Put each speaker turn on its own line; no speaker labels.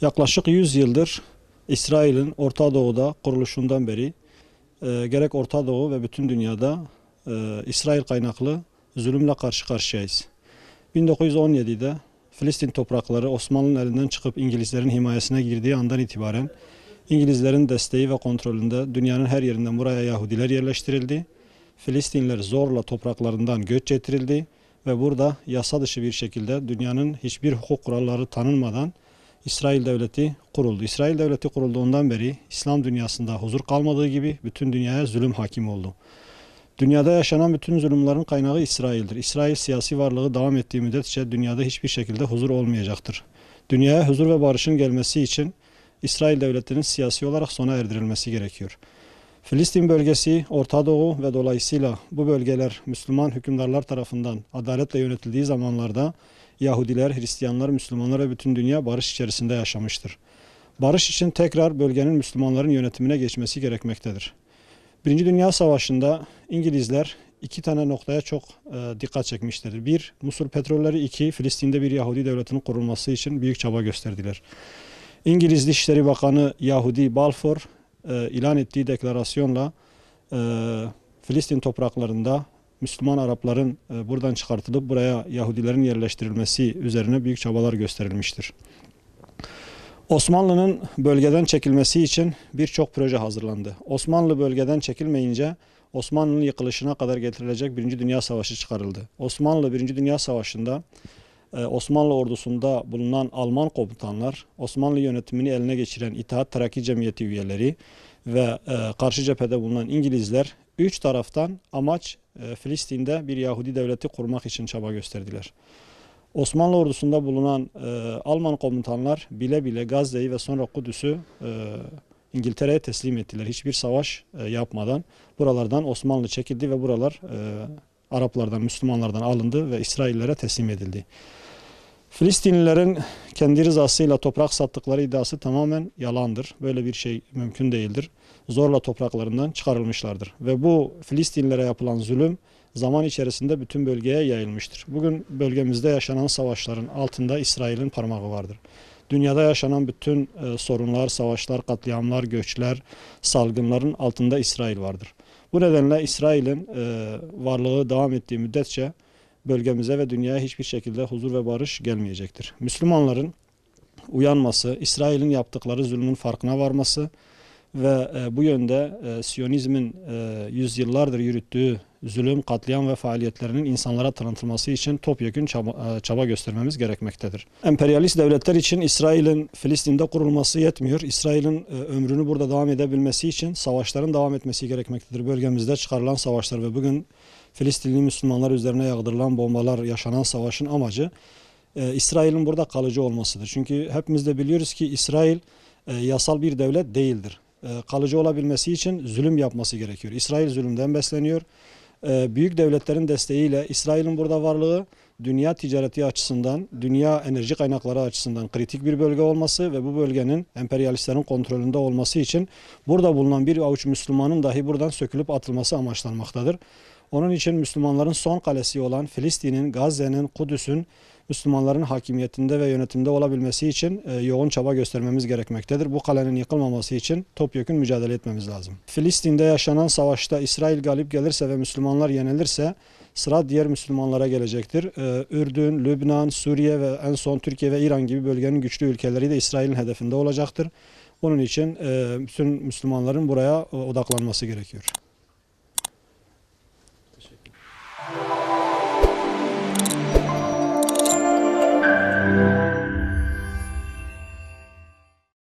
Yaklaşık 100 yıldır İsrail'in Orta Doğu'da kuruluşundan beri gerek Orta Doğu ve bütün dünyada İsrail kaynaklı zulümle karşı karşıyayız. 1917'de Filistin toprakları Osmanlı'nın elinden çıkıp İngilizlerin himayesine girdiği andan itibaren İngilizlerin desteği ve kontrolünde dünyanın her yerinden buraya Yahudiler yerleştirildi. Filistinliler zorla topraklarından göç ettirildi ve burada yasa dışı bir şekilde dünyanın hiçbir hukuk kuralları tanınmadan İsrail Devleti kuruldu. İsrail Devleti kurulduğundan beri İslam dünyasında huzur kalmadığı gibi bütün dünyaya zulüm hakim oldu. Dünyada yaşanan bütün zulümlerin kaynağı İsrail'dir. İsrail siyasi varlığı devam ettiği müddetçe dünyada hiçbir şekilde huzur olmayacaktır. Dünyaya huzur ve barışın gelmesi için İsrail Devleti'nin siyasi olarak sona erdirilmesi gerekiyor. Filistin bölgesi, Orta Doğu ve dolayısıyla bu bölgeler Müslüman hükümdarlar tarafından adaletle yönetildiği zamanlarda Yahudiler, Hristiyanlar, Müslümanlar ve bütün dünya barış içerisinde yaşamıştır. Barış için tekrar bölgenin Müslümanların yönetimine geçmesi gerekmektedir. Birinci Dünya Savaşı'nda İngilizler iki tane noktaya çok dikkat çekmişlerdir. Bir, Musul petrolleri; iki, Filistin'de bir Yahudi devletinin kurulması için büyük çaba gösterdiler. İngiliz Dışişleri Bakanı Yahudi Balfour ilan ettiği deklarasyonla Filistin topraklarında Müslüman Arapların buradan çıkartılıp buraya Yahudilerin yerleştirilmesi üzerine büyük çabalar gösterilmiştir. Osmanlı'nın bölgeden çekilmesi için birçok proje hazırlandı. Osmanlı bölgeden çekilmeyince Osmanlı'nın yıkılışına kadar getirilecek Birinci Dünya Savaşı çıkarıldı. Osmanlı Birinci Dünya Savaşı'nda Osmanlı ordusunda bulunan Alman komutanlar, Osmanlı yönetimini eline geçiren İttihat Terakki Cemiyeti üyeleri ve karşı cephede bulunan İngilizler üç taraftan amaç Filistin'de bir Yahudi devleti kurmak için çaba gösterdiler. Osmanlı ordusunda bulunan Alman komutanlar bile bile Gazze'yi ve sonra Kudüs'ü İngiltere'ye teslim ettiler. Hiçbir savaş yapmadan buralardan Osmanlı çekildi ve buralar Araplardan, Müslümanlardan alındı ve İsraillere teslim edildi. Filistinlilerin kendi rızasıyla toprak sattıkları iddiası tamamen yalandır. Böyle bir şey mümkün değildir. Zorla topraklarından çıkarılmışlardır. Ve bu Filistinlilere yapılan zulüm zaman içerisinde bütün bölgeye yayılmıştır. Bugün bölgemizde yaşanan savaşların altında İsrail'in parmağı vardır. Dünyada yaşanan bütün sorunlar, savaşlar, katliamlar, göçler, salgınların altında İsrail vardır. Bu nedenle İsrail'in varlığı devam ettiği müddetçe bölgemize ve dünyaya hiçbir şekilde huzur ve barış gelmeyecektir. Müslümanların uyanması, İsrail'in yaptıkları zulmün farkına varması ve bu yönde Siyonizmin yüzyıllardır yürüttüğü zulüm, katliam ve faaliyetlerinin insanlara tanıtılması için topyekün çaba göstermemiz gerekmektedir. Emperyalist devletler için İsrail'in Filistin'de kurulması yetmiyor. İsrail'in ömrünü burada devam edebilmesi için savaşların devam etmesi gerekmektedir. Bölgemizde çıkarılan savaşlar ve bugün Filistinli Müslümanlar üzerine yağdırılan bombalar, yaşanan savaşın amacı İsrail'in burada kalıcı olmasıdır. Çünkü hepimiz de biliyoruz ki İsrail yasal bir devlet değildir. Kalıcı olabilmesi için zulüm yapması gerekiyor. İsrail zulümden besleniyor. Büyük devletlerin desteğiyle İsrail'in burada varlığı dünya ticareti açısından, dünya enerji kaynakları açısından kritik bir bölge olması ve bu bölgenin emperyalistlerin kontrolünde olması için burada bulunan bir avuç Müslümanın dahi buradan sökülüp atılması amaçlanmaktadır. Onun için Müslümanların son kalesi olan Filistin'in, Gazze'nin, Kudüs'ün Müslümanların hakimiyetinde ve yönetimde olabilmesi için yoğun çaba göstermemiz gerekmektedir. Bu kalenin yıkılmaması için topyekün mücadele etmemiz lazım. Filistin'de yaşanan savaşta İsrail galip gelirse ve Müslümanlar yenilirse sıra diğer Müslümanlara gelecektir. Ürdün, Lübnan, Suriye ve en son Türkiye ve İran gibi bölgenin güçlü ülkeleri de İsrail'in hedefinde olacaktır. Bunun için bütün Müslümanların buraya odaklanması gerekiyor.